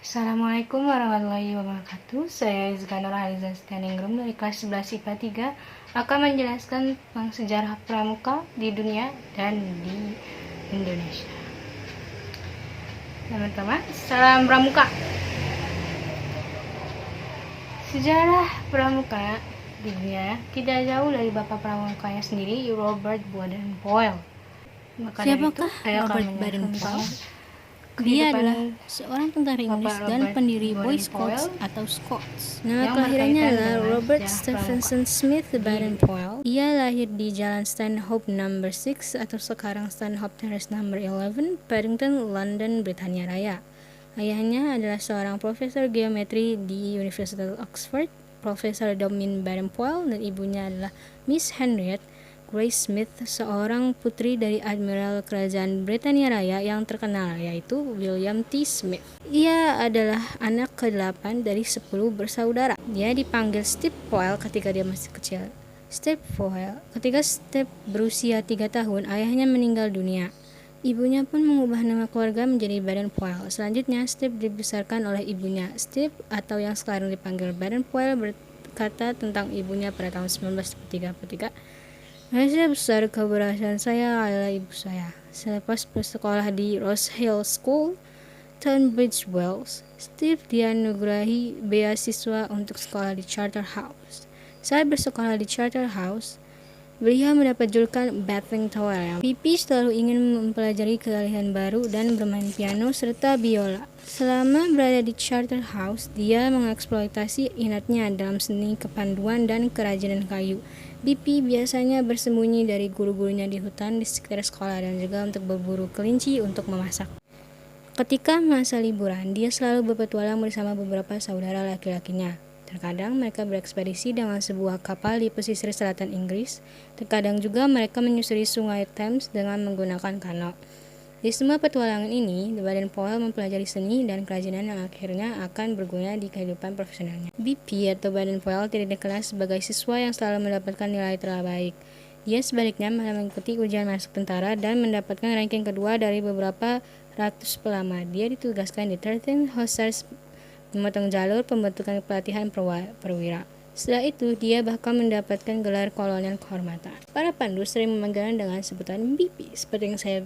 Assalamualaikum warahmatullahi wabarakatuh. Saya Izka Nurhaliza Steningrum dari kelas 11 IPA 3 akan menjelaskan tentang sejarah pramuka di dunia dan di Indonesia. Teman-teman, salam pramuka. Sejarah pramuka di dunia tidak jauh dari bapak pramukanya sendiri, Robert Baden-Powell. Siapakah Robert Baden-Powell? Dia adalah seorang tentara Inggris dan pendiri Boy Scouts atau Scots. Nama kelahirannya adalah Robert Stephenson Smith Baden-Powell. Ia lahir di Jalan Stanhope No. 6 atau sekarang Stanhope Terrace No. 11, Paddington, London, Britania Raya. Ayahnya adalah seorang profesor geometri di Universitas Oxford, Profesor Dominic Baden-Powell, dan ibunya adalah Miss Henriette Grace Smith, seorang putri dari Admiral Kerajaan Britania Raya yang terkenal, yaitu William T. Smith. Ia adalah anak ke-8 dari 10 bersaudara. Dia dipanggil Steve Powell ketika dia masih kecil. Steve Powell, ketika Steve berusia 3 tahun, ayahnya meninggal dunia. Ibunya pun mengubah nama keluarga menjadi Baden-Powell. Selanjutnya, Steve dibesarkan oleh ibunya. Steve, atau yang sekarang dipanggil Baden-Powell, berkata tentang ibunya pada tahun 1933, "Rahasia besar keberhasilan saya adalah ibu saya." Selepas bersekolah di Rose Hill School, Tunbridge Wells, Steve dianugerahi beasiswa untuk sekolah di Charterhouse. Saat bersekolah di Charterhouse, beliau mendapat julukan Bathing Tower. Pippi selalu ingin mempelajari keahlian baru dan bermain piano serta biola. Selama berada di Charterhouse, dia mengeksploitasi minatnya dalam seni kepanduan dan kerajinan kayu. Pippi biasanya bersembunyi dari guru-gurunya di hutan di sekitar sekolah dan juga untuk berburu kelinci untuk memasak. Ketika masa liburan, dia selalu berpetualang bersama beberapa saudara laki-lakinya. Terkadang mereka berekspedisi dengan sebuah kapal di pesisir selatan Inggris. Terkadang juga mereka menyusuri sungai Thames dengan menggunakan kano. Di semua petualangan ini, Baden-Powell mempelajari seni dan kerajinan yang akhirnya akan berguna di kehidupan profesionalnya. BP atau Baden-Powell tidak dikenal sebagai siswa yang selalu mendapatkan nilai terbaik. Dia sebaliknya malah mengikuti ujian masuk tentara dan mendapatkan ranking kedua dari beberapa ratus pelamar. Dia ditugaskan di 13th Hussars, memotong jalur pembentukan pelatihan perwira. Setelah itu, dia bahkan mendapatkan gelar kolonel kehormatan. Para pandu sering memanggilnya dengan sebutan BP, seperti yang saya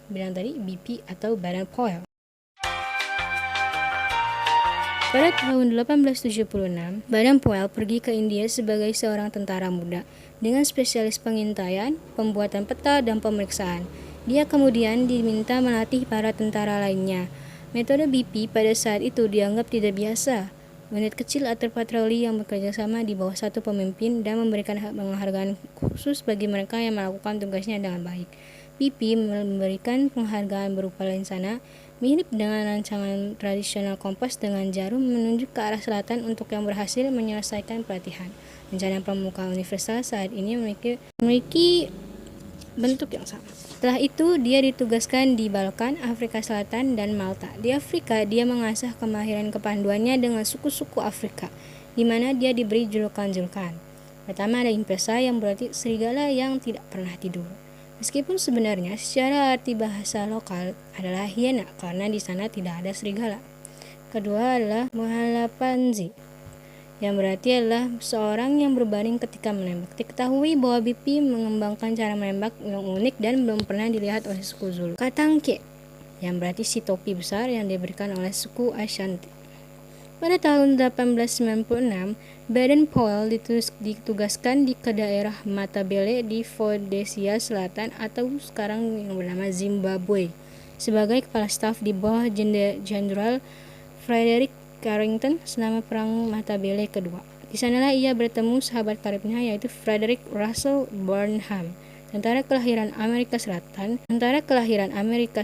bilang tadi, BP atau Baden-Powell. Pada tahun 1876, Baden-Powell pergi ke India sebagai seorang tentara muda dengan spesialis pengintaian, pembuatan peta, dan pemeriksaan. Dia kemudian diminta melatih para tentara lainnya. Metode BP pada saat itu dianggap tidak biasa. Unit kecil atau patroli yang bekerja sama di bawah satu pemimpin dan memberikan penghargaan khusus bagi mereka yang melakukan tugasnya dengan baik. BP memberikan penghargaan berupa lensana, mirip dengan rancangan tradisional kompas dengan jarum menunjuk ke arah selatan untuk yang berhasil menyelesaikan pelatihan. Rencana pramuka universal saat ini memiliki bentuk yang sama. Setelah itu, dia ditugaskan di Balkan, Afrika Selatan, dan Malta. Di Afrika, dia mengasah kemahiran kepanduannya dengan suku-suku Afrika, di mana dia diberi julukan-julukan. Pertama ada Impresa, yang berarti serigala yang tidak pernah tidur. Meskipun sebenarnya secara arti bahasa lokal adalah hiena, karena di sana tidak ada serigala. Kedua adalah Mohalapanzi, yang berarti adalah seorang yang berbaring ketika menembak. Diketahui bahwa BP mengembangkan cara menembak yang unik dan belum pernah dilihat oleh suku Zulu. Katangke, yang berarti si topi besar yang diberikan oleh suku Ashanti. Pada tahun 1896, Baden-Powell ditugaskan ke daerah Matabele di Rhodesia Selatan atau sekarang yang bernama Zimbabwe sebagai kepala staf di bawah Jenderal Frederick Carrington selama Perang Matabele kedua. Di sanalah ia bertemu sahabat karibnya yaitu Frederick Russell Burnham, tentara kelahiran Amerika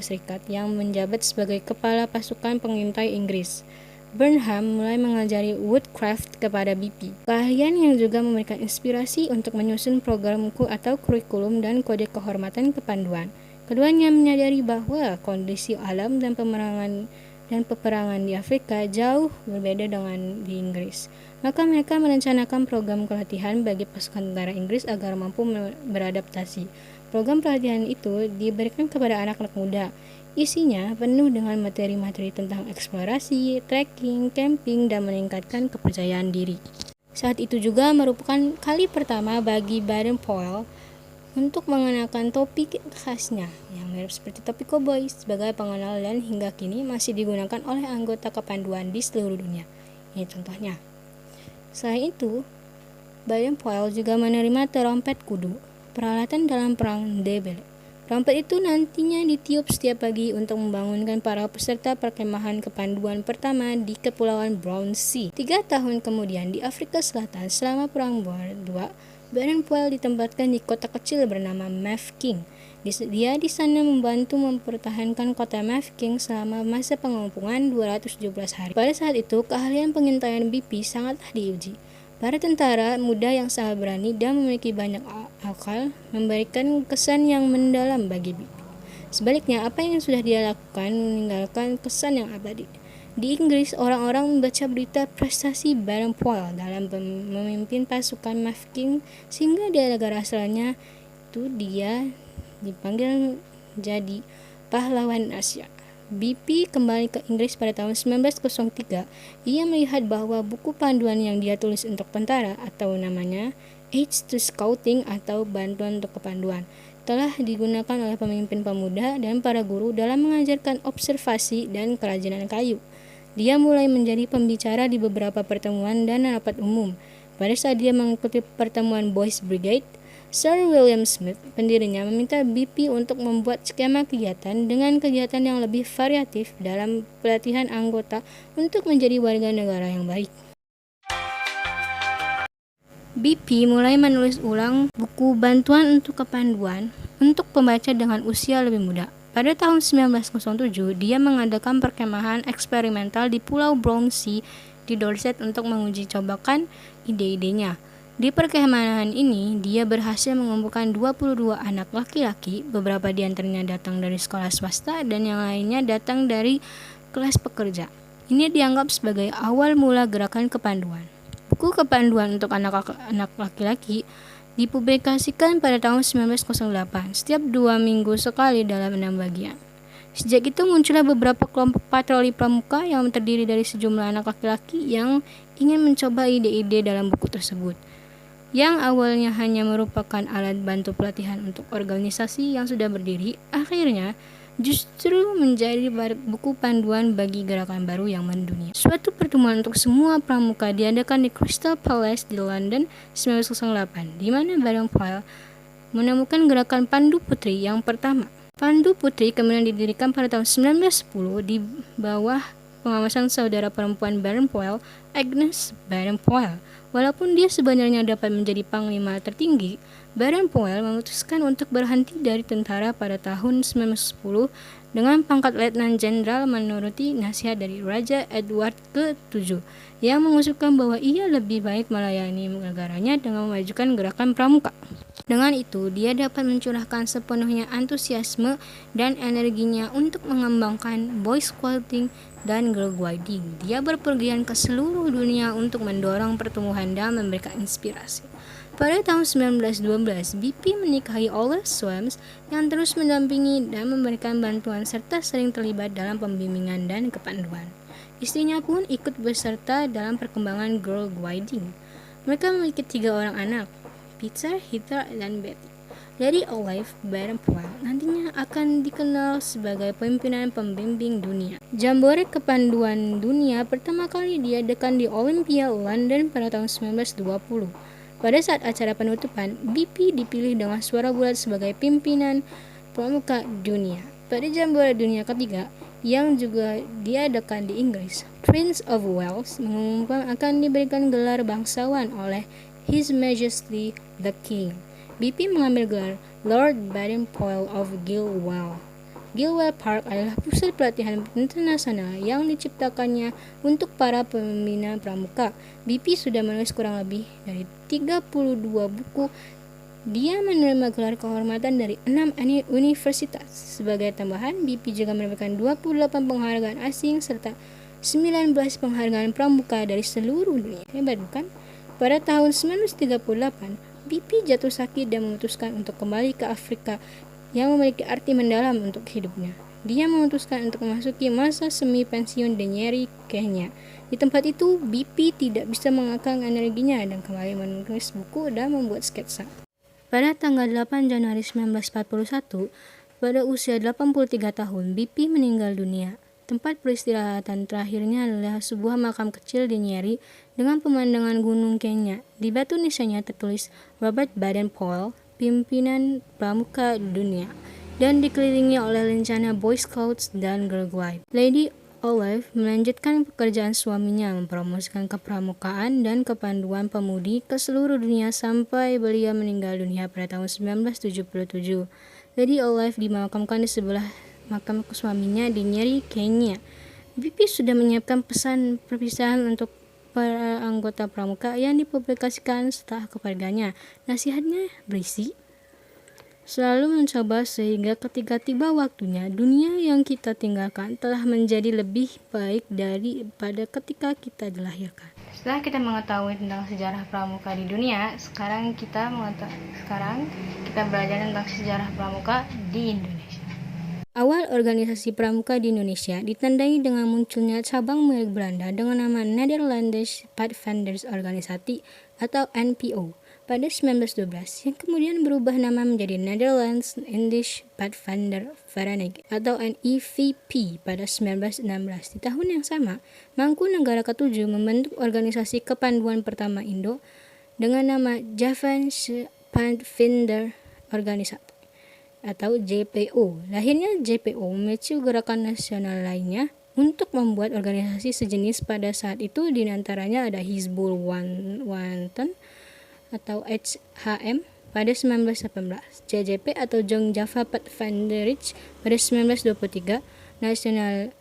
Serikat yang menjabat sebagai kepala pasukan pengintai Inggris. Burnham mulai mengajari woodcraft kepada BP, keahlian yang juga memberikan inspirasi untuk menyusun program atau kurikulum dan kode kehormatan kepanduan. Keduanya menyadari bahwa kondisi alam dan peperangan di Afrika jauh berbeda dengan di Inggris. Maka mereka merencanakan program pelatihan bagi pasukan tentara Inggris agar mampu beradaptasi. Program pelatihan itu diberikan kepada anak-anak muda Isinya penuh dengan materi-materi tentang eksplorasi, trekking, camping, dan meningkatkan kepercayaan diri. Saat itu juga merupakan kali pertama bagi Baden-Powell untuk mengenakan topi khasnya yang mirip seperti topi koboi sebagai pengenal dan hingga kini masih digunakan oleh anggota kepanduan di seluruh dunia. Ini contohnya. Selain itu, Baden-Powell juga menerima terompet kudu, peralatan dalam perang Debele. Trompet itu nantinya ditiup setiap pagi untuk membangunkan para peserta perkemahan kepanduan pertama di Kepulauan Brown Sea. 3 tahun kemudian di Afrika Selatan selama Perang Boer II, Baden-Powell ditempatkan di kota kecil bernama Mafeking. Dia di sana membantu mempertahankan kota Mafeking selama masa pengepungan 217 hari. Pada saat itu, keahlian pengintaian BP sangatlah diuji. Para tentara muda yang sangat berani dan memiliki banyak akal memberikan kesan yang mendalam bagi BP. Sebaliknya, apa yang sudah dia lakukan meninggalkan kesan yang abadi. Di Inggris, orang-orang membaca berita prestasi Baden-Powell dalam memimpin pasukan Mafeking sehingga di negara asalnya itu dia dipanggil jadi pahlawan Asia. BP kembali ke Inggris pada tahun 1903. Ia melihat bahwa buku panduan yang dia tulis untuk tentara atau namanya Aids to Scouting atau Bantuan untuk Kepanduan telah digunakan oleh pemimpin pemuda dan para guru dalam mengajarkan observasi dan kerajinan kayu. Dia mulai menjadi pembicara di beberapa pertemuan dan rapat umum. Pada saat dia mengikuti pertemuan Boys Brigade, Sir William Smith, pendirinya, meminta BP untuk membuat skema kegiatan dengan kegiatan yang lebih variatif dalam pelatihan anggota untuk menjadi warga negara yang baik. BP mulai menulis ulang buku bantuan untuk kepanduan untuk pembaca dengan usia lebih muda. Pada tahun 1907, dia mengadakan perkemahan eksperimental di Pulau Brown Sea di Dorset untuk menguji cobakan ide-idenya. Di perkemahan ini, dia berhasil mengumpulkan 22 anak laki-laki, beberapa di antaranya datang dari sekolah swasta dan yang lainnya datang dari kelas pekerja. Ini dianggap sebagai awal mula gerakan kepanduan. Buku kepanduan untuk anak laki-laki dipublikasikan pada tahun 1908, setiap 2 minggu sekali dalam 6 bagian. Sejak itu muncullah beberapa kelompok patroli pramuka yang terdiri dari sejumlah anak laki-laki yang ingin mencoba ide-ide dalam buku tersebut, yang awalnya hanya merupakan alat bantu pelatihan untuk organisasi yang sudah berdiri, akhirnya justru menjadi buku panduan bagi gerakan baru yang mendunia. Suatu pertemuan untuk semua pramuka diadakan di Crystal Palace di London 1908, di mana Baden-Powell menemukan gerakan Pandu Putri yang pertama. Pandu Putri kemudian didirikan pada tahun 1910 di bawah pengawasan saudara perempuan Baden-Powell, Agnes Baden-Powell. Walaupun dia sebenarnya dapat menjadi panglima tertinggi, Baden-Powell memutuskan untuk berhenti dari tentara pada tahun 1910 dengan pangkat letnan jenderal menuruti nasihat dari Raja Edward ke-7 yang mengusulkan bahwa ia lebih baik melayani negaranya dengan memajukan gerakan pramuka. Dengan itu, dia dapat mencurahkan sepenuhnya antusiasme dan energinya untuk mengembangkan Boy Scouting dan Girl Guiding. Dia berpergian ke seluruh dunia untuk mendorong pertumbuhan dan memberikan inspirasi. Pada tahun 1912, BP menikahi Olive Swams yang terus mendampingi dan memberikan bantuan serta sering terlibat dalam pembimbingan dan kepanduan. Istrinya pun ikut beserta dalam perkembangan Girl Guiding. Mereka memiliki 3 orang anak, Peter, Heather, dan Betty. Dari Olive, Baden-Powell nantinya akan dikenal sebagai pimpinan pembimbing dunia. Jambore Kepanduan Dunia pertama kali diadakan di Olympia, London pada tahun 1920. Pada saat acara penutupan, BP dipilih dengan suara bulat sebagai pimpinan pramuka dunia. Pada Jambore Dunia ketiga, yang juga diadakan di Inggris, Prince of Wales mengumumkan akan diberikan gelar bangsawan oleh His Majesty the King. BP mengambil gelar Lord Baden-Powell of Gilwell. Gilwell Park adalah pusat pelatihan internasional yang diciptakannya untuk para pembina pramuka. BP sudah menulis kurang lebih dari 32 buku. Dia menerima gelar kehormatan dari 6 universitas. Sebagai tambahan, BP juga mendapatkan 28 penghargaan asing serta 19 penghargaan pramuka dari seluruh dunia. Hebat bukan? Pada tahun 1938, BP jatuh sakit dan memutuskan untuk kembali ke Afrika yang memiliki arti mendalam untuk hidupnya. dia memutuskan untuk memasuki masa semi pensiun di Nyeri, Kenya. Di tempat itu, BP tidak bisa mengekang energinya dan kembali menulis buku dan membuat sketsa. Pada tanggal 8 Januari 1941, pada usia 83 tahun, BP meninggal dunia. Tempat peristirahatan terakhirnya adalah sebuah makam kecil di Nyeri dengan pemandangan gunung Kenya. Di batu nisannya tertulis Robert Baden-Powell, pimpinan pramuka dunia, dan dikelilingi oleh lencana Boy Scouts dan Girl Guide. Lady Olive melanjutkan pekerjaan suaminya mempromosikan kepramukaan dan kepanduan pemudi ke seluruh dunia sampai beliau meninggal dunia pada tahun 1977. Lady Olive dimakamkan di sebelah makam suaminya di Nyeri, Kenya. BP sudah menyiapkan pesan perpisahan untuk para anggota pramuka yang dipublikasikan setelah kepergiannya. Nasihatnya berisi, selalu mencoba sehingga ketika tiba waktunya, dunia yang kita tinggalkan telah menjadi lebih baik daripada ketika kita dilahirkan. Setelah kita mengetahui tentang sejarah pramuka di dunia, sekarang kita belajar tentang sejarah pramuka di Indonesia. Awal organisasi pramuka di Indonesia ditandai dengan munculnya cabang milik Belanda dengan nama Nederlandisch Pathfinders Organisatie atau NPO pada 1912 yang kemudian berubah nama menjadi Netherlands Indisch Pathfinder Vereniging atau NIVP pada 1916. Di tahun yang sama, Mangkunegara ke-7 membentuk organisasi kepanduan pertama Indo dengan nama Javanese Pathfinder Organisatie atau JPO. Lahirnya JPO memicu gerakan nasional lainnya untuk membuat organisasi sejenis pada saat itu, di antaranya ada Hizbul Wathan atau HM pada 1918, JJP atau Jong Java Pathfinderij pada 1923, National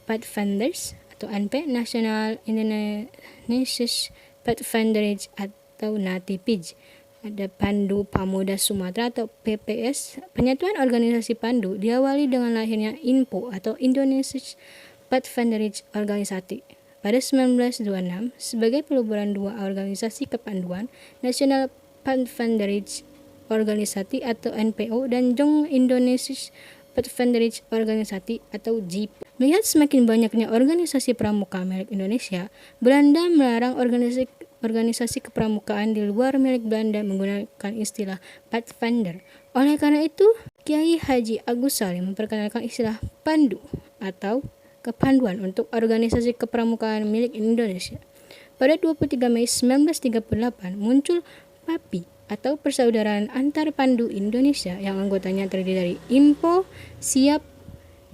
Pathfinders atau NP, National Indonesisch Pathfinderij atau NATIPIJ. Ada Pandu Pamuda Sumatera atau PPS. Penyatuan organisasi Pandu diawali dengan lahirnya INPO atau Indonesisch Pathfinderij Organisatie pada 1926 sebagai peluburan dua organisasi kepanduan, National Pathfinderij Organisatie atau NPO dan Jong Indonesisch Pathfinderij Organisatie atau JIP. Melihat semakin banyaknya organisasi pramuka milik Indonesia, Belanda melarang organisasi kepramukaan di luar milik Belanda menggunakan istilah Pathfinder. Oleh karena itu, Kiai Haji Agus Salim memperkenalkan istilah Pandu atau kepanduan untuk organisasi kepramukaan milik Indonesia. Pada 23 Mei 1938 muncul PAPI atau Persaudaraan Antar Pandu Indonesia yang anggotanya terdiri dari INPO, SIAP,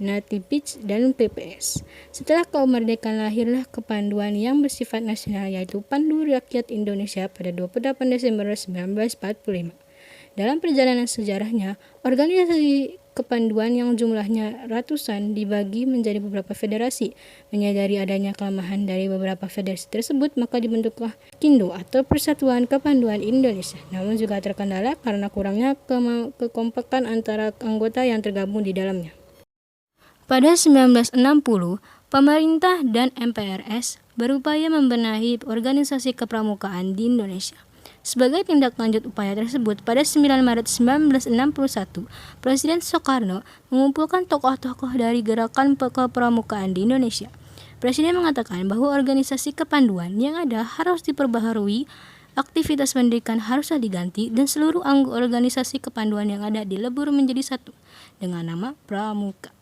NATIPIJ, dan PPS. Setelah kemerdekaan lahirlah kepanduan yang bersifat nasional yaitu Pandu Rakyat Indonesia pada 28 Desember 1945. Dalam perjalanan sejarahnya, organisasi kepanduan yang jumlahnya ratusan dibagi menjadi beberapa federasi. Menyadari adanya kelemahan dari beberapa federasi tersebut, maka dibentuklah KINDO atau Persatuan Kepanduan Indonesia. Namun juga terkendala karena kurangnya kekompakan antara anggota yang tergabung di dalamnya. Pada 1960, pemerintah dan MPRS berupaya membenahi organisasi kepramukaan di Indonesia. Sebagai tindak lanjut upaya tersebut, pada 9 Maret 1961, Presiden Soekarno mengumpulkan tokoh-tokoh dari gerakan kepramukaan di Indonesia. Presiden mengatakan bahwa organisasi kepanduan yang ada harus diperbaharui, aktivitas pendidikan haruslah diganti, dan seluruh anggota organisasi kepanduan yang ada dilebur menjadi satu dengan nama Pramuka.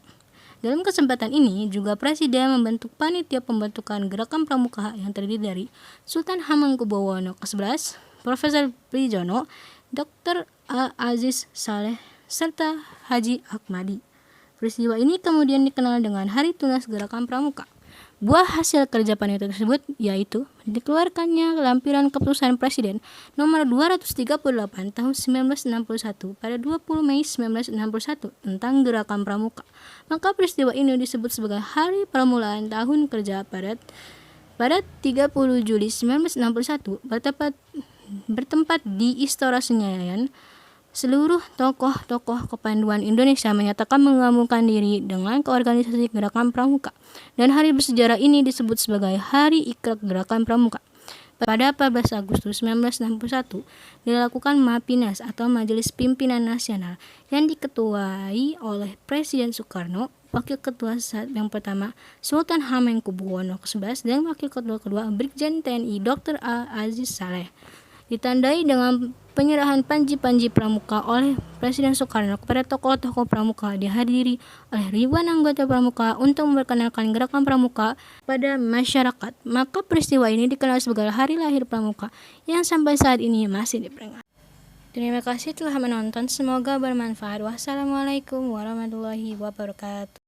Dalam kesempatan ini juga Presiden membentuk panitia pembentukan gerakan pramuka yang terdiri dari Sultan Hamengkubuwono ke-11, Profesor Prijono, Dr. Aziz Saleh, serta Haji Ahmadi. Peristiwa ini kemudian dikenal dengan Hari Tunas Gerakan Pramuka. Buah hasil kerja panitia tersebut yaitu dikeluarkannya lampiran keputusan Presiden nomor 238 tahun 1961 pada 20 Mei 1961 tentang Gerakan Pramuka. Maka peristiwa ini disebut sebagai Hari Permulaan Tahun Kerja pada 30 Juli 1961 bertempat di Istora Senayan. Seluruh tokoh-tokoh kepanduan Indonesia menyatakan menggabungkan diri dengan keorganisasi Gerakan Pramuka, dan hari bersejarah ini disebut sebagai Hari Ikrar Gerakan Pramuka. Pada 14 Agustus 1961 dilakukan MAPINAS atau Majelis Pimpinan Nasional yang diketuai oleh Presiden Soekarno, Wakil Ketua saat yang pertama Sultan Hamengkubuwono ke-11 dan Wakil Ketua kedua Brigjen TNI Dr. Aziz Saleh. Ditandai dengan penyerahan panji-panji pramuka oleh Presiden Soekarno kepada tokoh-tokoh pramuka, dihadiri oleh ribuan anggota pramuka untuk memperkenalkan gerakan pramuka pada masyarakat. Maka peristiwa ini dikenal sebagai Hari Lahir Pramuka yang sampai saat ini masih diperingati. Terima kasih telah menonton, semoga bermanfaat. Wassalamualaikum warahmatullahi wabarakatuh.